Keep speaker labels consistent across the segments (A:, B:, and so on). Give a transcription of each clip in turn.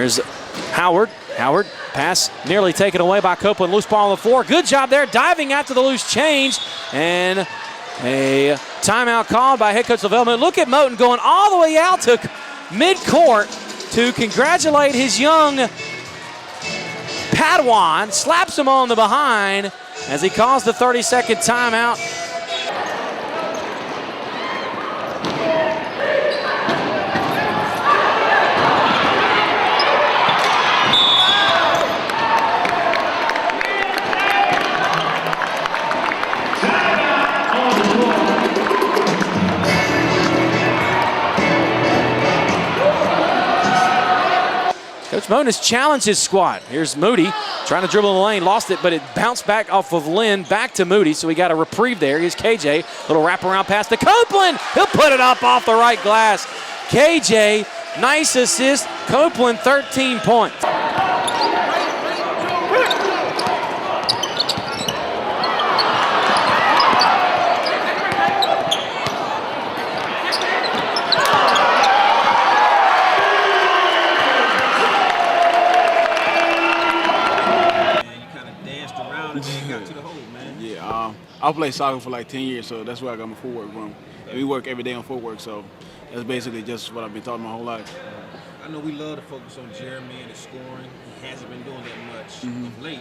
A: Here's Howard. Howard, pass nearly taken away by Copeland. Loose ball on the floor. Good job there, diving after the loose change. And a timeout called by head coach LeVelle Moton. Look at Moton going all the way out to midcourt to congratulate his young Padawan. Slaps him on the behind as he calls the 30-second timeout. Coach Moton has challenged his squad. Here's Moody trying to dribble in the lane, lost it, but it bounced back off of Lynn, back to Moody, so he got a reprieve there. Here's KJ, little wraparound pass to Copeland. He'll put it up off the right glass. KJ, nice assist. Copeland, 13 points.
B: I played soccer for like 10 years, so that's where I got my footwork from. And we work every day on footwork, so that's basically just what I've been taught my whole life.
C: I know we love to focus on Jeremy and his scoring. He hasn't been doing that much of late,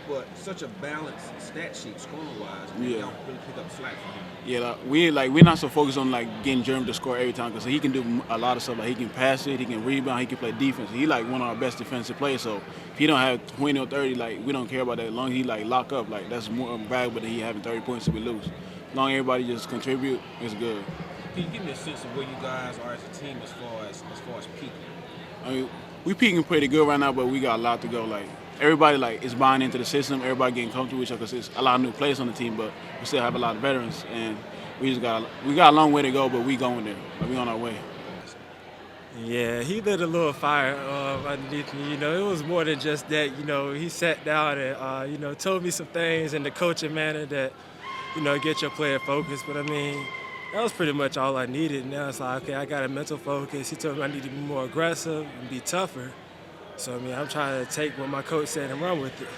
C: but such a balanced stat sheet scoring-wise, you don't really pick up slack from him.
B: Yeah, we're not so focused on like getting Jeremy to score every time because he can do a lot of stuff. Like he can pass it, he can rebound, he can play defense. He like one of our best defensive players. So if he don't have 20 or 30, like we don't care about that. As long as he like lock up, like that's more valuable than he having 30 points if we lose. As long as everybody just contribute, it's good.
C: Can you give me a sense of where you guys are as a team as far as peaking?
B: I mean, we peaking pretty good right now, but we got a lot to go. Like everybody like is buying into the system. Everybody getting comfortable with each other because it's a lot of new players on the team, but we still have a lot of veterans, and we got a long way to go, but we going there. Like, we on our way.
D: Yeah, he lit a little fire underneath me. You know, it was more than just that. You know, he sat down and you know, told me some things in the coaching manner that, you know, get your player focused. But I mean, that was pretty much all I needed. Now it's like, okay, I got a mental focus. He told me I need to be more aggressive and be tougher. So I mean, I'm trying to take what my coach said and run with it.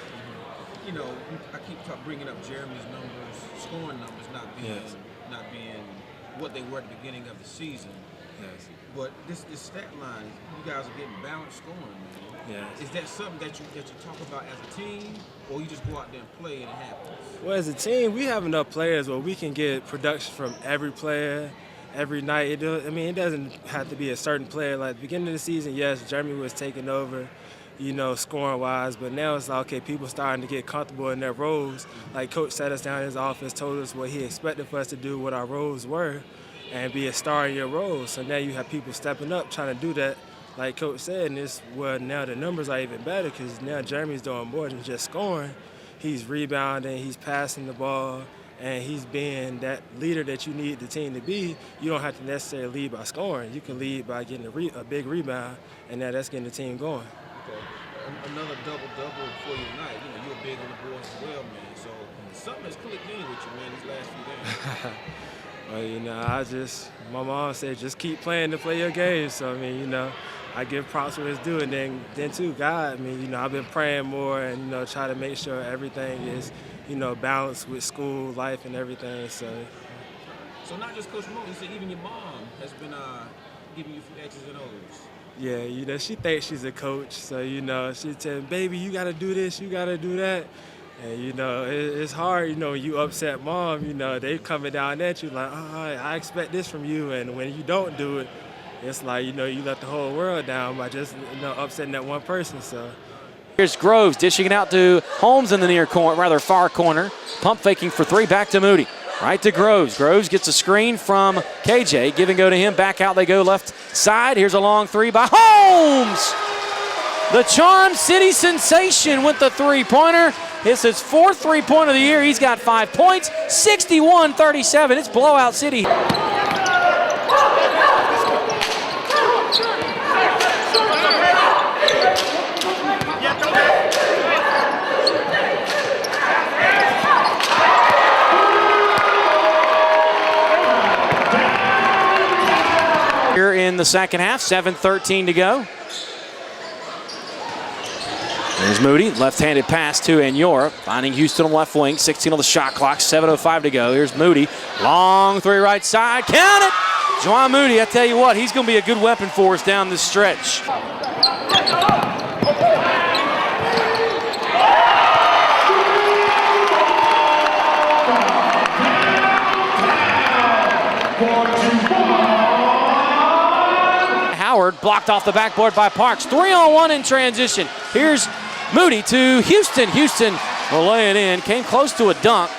C: You know, I keep bringing up Jeremy's numbers, scoring numbers not being what they were at the beginning of the season.
D: Yes.
C: But this stat line, you guys are getting balanced scoring, man.
D: Yes.
C: Is that something that you talk about as a team, or you just go out there and play and it happens?
D: Well, as a team, we have enough players where we can get production from every player, every night. It doesn't have to be a certain player. Like at the beginning of the season, yes, Jeremy was taking over, you know, scoring-wise, but now it's like, okay, people starting to get comfortable in their roles. Like Coach sat us down in his office, told us what he expected for us to do, what our roles were, and be a star in your role. So now you have people stepping up, trying to do that, like Coach said, and it's where now the numbers are even better because now Jeremy's doing more than just scoring. He's rebounding, he's passing the ball, and he's being that leader that you need the team to be. You don't have to necessarily lead by scoring. You can lead by getting a big rebound, and now that's getting the team going.
C: Okay. Another double-double for you tonight. You know, you're big on the boards as well, man. So something has clicked in with you, man, these last few games.
D: Well, you know, my mom said, just keep playing to play your game. So, I mean, you know, I give props where it's due. And then too, God, I mean, you know, I've been praying more and, you know, try to make sure everything is, you know, balanced with school, life, and everything. So
C: not just Coach Moton, you said even your mom has been giving you a few X's and O's.
D: Yeah, you know, she thinks she's a coach. So, you know, she tell me, baby, you got to do this, you got to do that. And, you know, it's hard, you know, when you upset mom, you know, they coming down at you like, oh, I expect this from you. And when you don't do it, it's like, you know, you let the whole world down by just, you know, upsetting that one person. So
A: here's Groves dishing it out to Holmes in the near corner, rather far corner. Pump faking for three, back to Moody. Right to Groves. Groves gets a screen from KJ. Give and go to him. Back out they go left side. Here's a long three by Holmes. The Charm City sensation with the three-pointer. It's his fourth three-pointer of the year. He's got 5 points, 61-37. It's blowout city. Here in the second half, 7:13 to go. There's Moody, left-handed pass to Anyora, finding Houston on left wing, 16 on the shot clock, 7:05 to go. Here's Moody, long three right side, count it! Juwan Moody, I tell you what, he's going to be a good weapon for us down this stretch. Howard blocked off the backboard by Parks. 3-on-1 in transition. Here's Moody to Houston. Houston will lay it in. Came close to a dunk.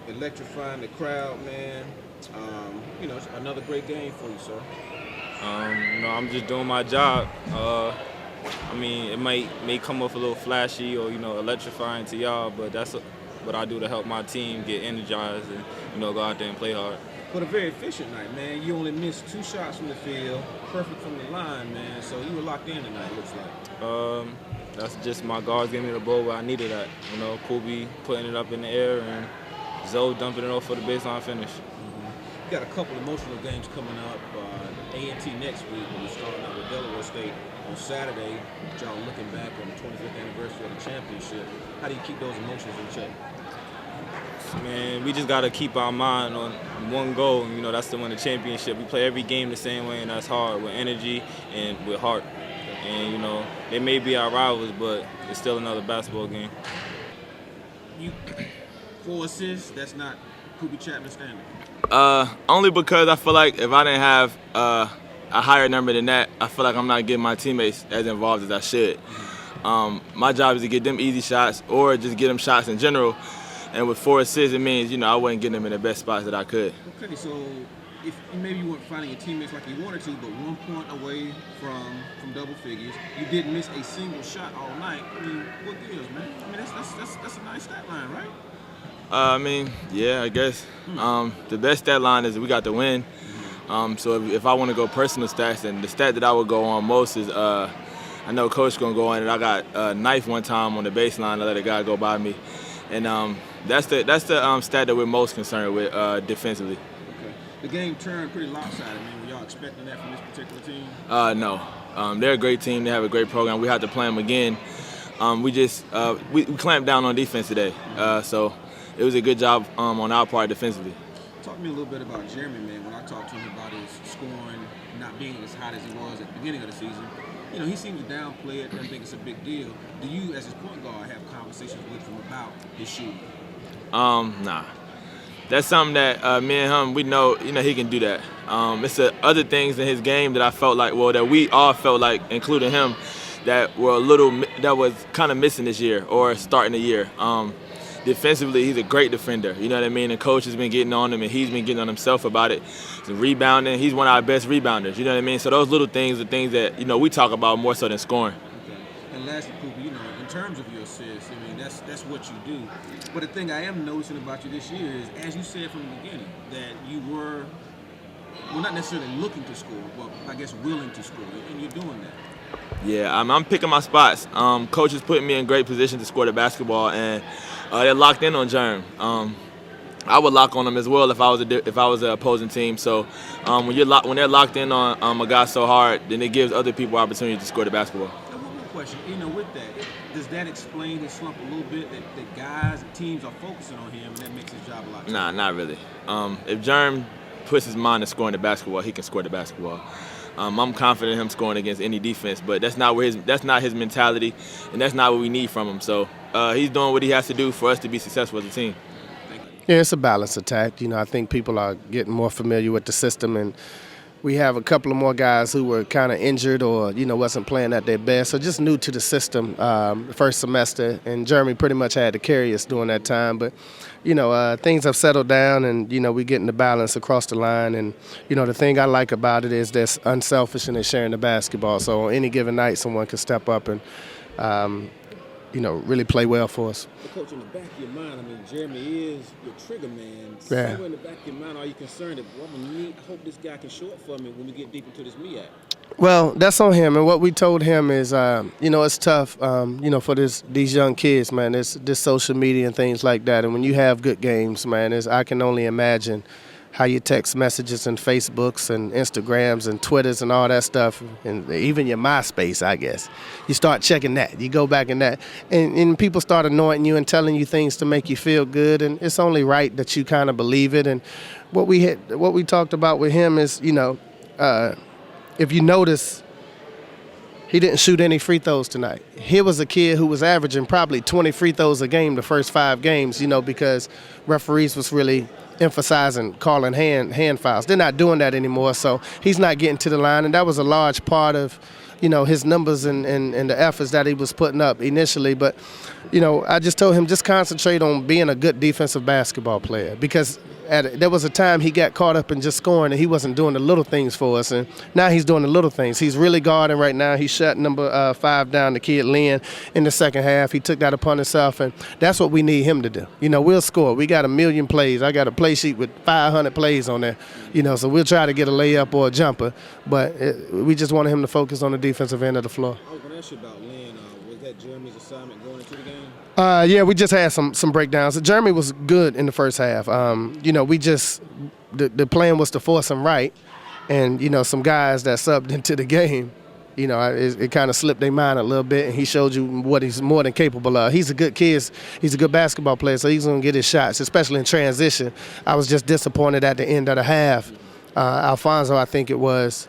C: Electrifying the crowd, man. You know, it's another great game for you, sir.
E: You know, I'm just doing my job. I mean, it may come off a little flashy or, you know, electrifying to y'all, but that's what I do to help my team get energized and, you know, go out there and play hard.
C: But a very efficient night, man. You only missed 2 shots from the field, perfect from the line, man. So you were locked in tonight, it looks like.
E: That's just my guards gave me the ball where I needed that. You know, Kobe putting it up in the air and Zoe dumping it off for the baseline finish.
C: You got a couple emotional games coming up. A&T next week, and we're starting out with Delaware State on Saturday. Y'all looking back on the 25th anniversary of the championship. How do you keep those emotions in check?
E: Man, we just got to keep our mind on one goal. You know, that's to win the championship. We play every game the same way, and that's hard, with energy and with heart. And, you know, they may be our rivals, but it's still another basketball game.
C: 4 assists, that's not Kobe Chapman standard.
F: Only because I feel like if I didn't have a higher number than that, I feel like I'm not getting my teammates as involved as I should. My job is to get them easy shots or just get them shots in general. And with 4 assists, it means, you know, I wasn't getting them in the best spots that I could.
C: Okay, so if maybe you weren't finding your teammates like you wanted to, but 1 point away from double figures, you didn't miss a single shot all night. I mean, what gives, man? I mean, that's a nice stat line, right?
F: I mean, yeah, I guess. The best stat line is we got the win. So if I want to go personal stats, then the stat that I would go on most is I know Coach going to go on it. I got knifed one time on the baseline. I let a guy go by me. And that's the stat that we're most concerned with defensively.
C: Okay. The game turned pretty lopsided, man. Were y'all expecting that from this particular team?
F: No. They're a great team. They have a great program. We have to play them again. We clamped down on defense today. So it was a good job on our part defensively.
C: Talk to me a little bit about Jeremy, man. When I talked to him about his scoring not being as hot as he was at the beginning of the season, you know, he seems to downplay it, doesn't think it's a big deal. Do you, as his point guard, have conversations with him about his shooting?
F: Nah. That's something that me and him, we know, you know, he can do that. It's other things in his game that I felt like, well, that we all felt like, including him, that was kind of missing this year or starting the year. Defensively, he's a great defender. You know what I mean? And Coach has been getting on him, and he's been getting on himself about it. He's rebounding. He's one of our best rebounders. You know what I mean? So those little things are things that, you know, we talk about more so than scoring.
C: Okay. And lastly, Cooper, you know, in terms of your assists, I mean, that's what you do. But the thing I am noticing about you this year is, as you said from the beginning, that you were, well, not necessarily looking to score, but I guess willing to score, and you're doing that.
F: Yeah, I'm picking my spots. Coach is putting me in great position to score the basketball, and they're locked in on Jerm. I would lock on them as well if I was an opposing team. So when they're locked in on a guy so hard, then it gives other people opportunity to score the basketball.
C: Now, one more question. You know, with that, does that explain his slump a little bit? That guys and teams are focusing on him, and that makes his job a lot tougher?
F: Nah, not really. If Jerm puts his mind to scoring the basketball, he can score the basketball. I'm confident in him scoring against any defense, but that's not his mentality, and that's not what we need from him. So he's doing what he has to do for us to be successful as a team.
G: Yeah, it's a balanced attack. I think people are getting more familiar with the system, and we have a couple of more guys who were kind of injured or, wasn't playing at their best. So just new to the system the first semester, and Jeremy pretty much had to carry us during that time. But, things have settled down, and, we're getting the balance across the line. And, the thing I like about it is there's unselfish and they're sharing the basketball. So on any given night, someone can step up and, really play well for us.
C: But Coach, in the back of your mind, Jeremy is your trigger man.
G: Yeah.
C: Somewhere in the back of your mind, are you concerned that, I hope this guy can show up for me when we get deep into this MEAC?
G: Well, that's on him, and what we told him is, it's tough, for these young kids, man. It's this social media and things like that, and when you have good games, man, I can only imagine how you text messages and Facebooks and Instagrams and Twitters and all that stuff, and even your MySpace, I guess. You start checking that. You go back in that, and people start anointing you and telling you things to make you feel good, and it's only right that you kind of believe it. And what we talked about with him is, if you notice, he didn't shoot any free throws tonight. He was a kid who was averaging probably 20 free throws a game the first 5 games, because referees was really emphasizing calling hand fouls. They're not doing that anymore, so he's not getting to the line, and that was a large part of, his numbers and the efforts that he was putting up initially. But, I just told him just concentrate on being a good defensive basketball player, because there was a time he got caught up in just scoring and he wasn't doing the little things for us, and now he's doing the little things. He's really guarding right now. He shut number 5 down, the kid Lynn, in the second half. He took that upon himself, and that's what we need him to do. We'll score. We got 1 million plays. I got a play sheet with 500 plays on there, so we'll try to get a layup or a jumper, but we just wanted him to focus on the defensive end of the floor.
C: I was going to ask you about Lynn. Was that Jeremy's assignment going into the game?
G: Yeah, we just had some breakdowns. Jeremy was good in the first half. We just the plan was to force him right, and some guys that subbed into the game, it kind of slipped their mind a little bit, and he showed you what he's more than capable of. He's a good kid. He's a good basketball player, so he's going to get his shots, especially in transition. I was just disappointed at the end of the half. Alfonso, I think it was,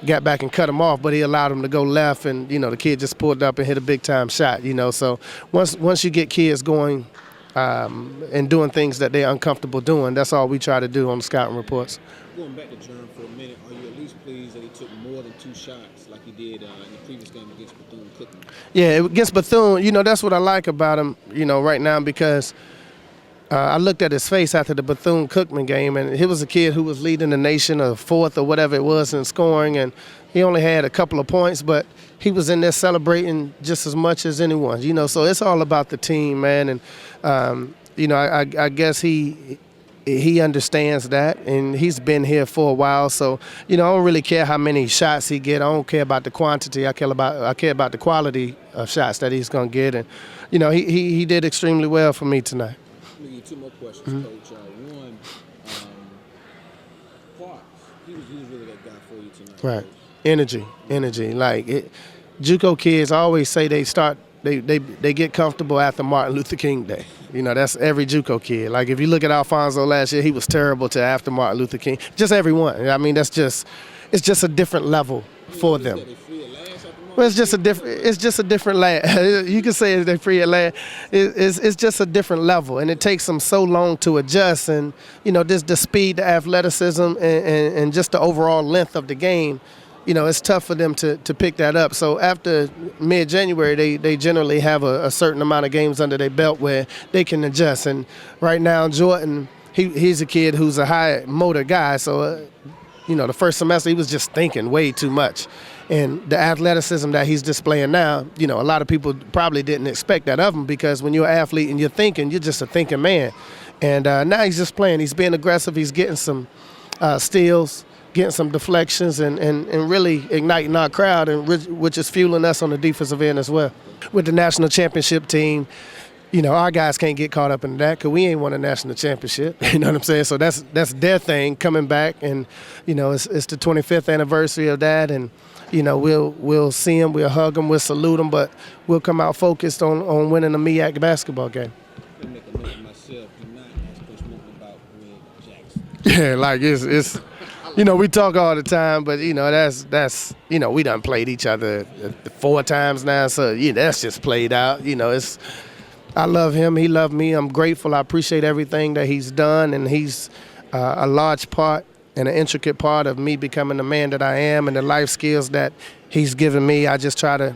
G: got back and cut him off, but he allowed him to go left, and the kid just pulled up and hit a big time shot. So once you get kids going and doing things that they're uncomfortable doing, that's all we try to do on the scouting reports.
C: Going back to Jerm for a minute, are you at least pleased that he took more than 2 shots like he did in the previous game against Bethune-Cookman?
G: Yeah, against Bethune, that's what I like about him, right now, because I looked at his face after the Bethune-Cookman game, and he was a kid who was leading the nation, or 4th or whatever it was, in scoring, and he only had a couple of points, but he was in there celebrating just as much as anyone, so it's all about the team, man, and, I guess he understands that, and he's been here for a while, so, I don't really care how many shots he get. I don't care about the quantity. I care about the quality of shots that he's going to get, and, he did extremely well for me tonight.
C: Let me give you 2 more questions, Coach. One, Parks, he was really that guy for you tonight.
G: Right. Energy. Like, JUCO kids always say they get comfortable after Martin Luther King Day. That's every JUCO kid. Like, if you look at Alfonso last year, he was terrible to after Martin Luther King. Just everyone. It's just a different level for them. Well, it's just a different level. You can say they're free at last. It's just a different level, and it takes them so long to adjust. And the speed, the athleticism, and just the overall length of the game. It's tough for them to pick that up. So after mid-January, they generally have a certain amount of games under their belt where they can adjust. And right now, Jordan, he's a kid who's a high motor guy. So, the first semester he was just thinking way too much. And the athleticism that he's displaying now, a lot of people probably didn't expect that of him, because when you're an athlete and you're thinking, you're just a thinking man. And now he's just playing. He's being aggressive. He's getting some steals, getting some deflections, and really igniting our crowd, and which is fueling us on the defensive end as well. With the national championship team, our guys can't get caught up in that because we ain't won a national championship. You know what I'm saying? So that's their thing coming back, and it's the 25th anniversary of that, and we'll see them, we'll hug them, we'll salute them, but we'll come out focused on winning the MEAC basketball game.
C: I'm make a note of myself. Do not ask Coach Moton about Greg Jackson.
G: Yeah, like it's we talk all the time, but that's we done played each other 4 times now, so that's just played out. I love him, he loved me. I'm grateful. I appreciate everything that he's done, and he's a large part and an intricate part of me becoming the man that I am and the life skills that he's given me. I just try to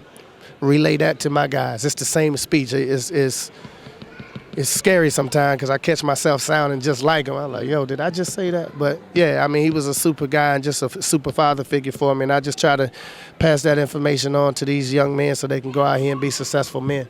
G: relay that to my guys. It's the same speech. It's scary sometimes because I catch myself sounding just like him. I'm like, yo, did I just say that? But, yeah, I mean, he was a super guy and just a super father figure for me, and I just try to pass that information on to these young men so they can go out here and be successful men.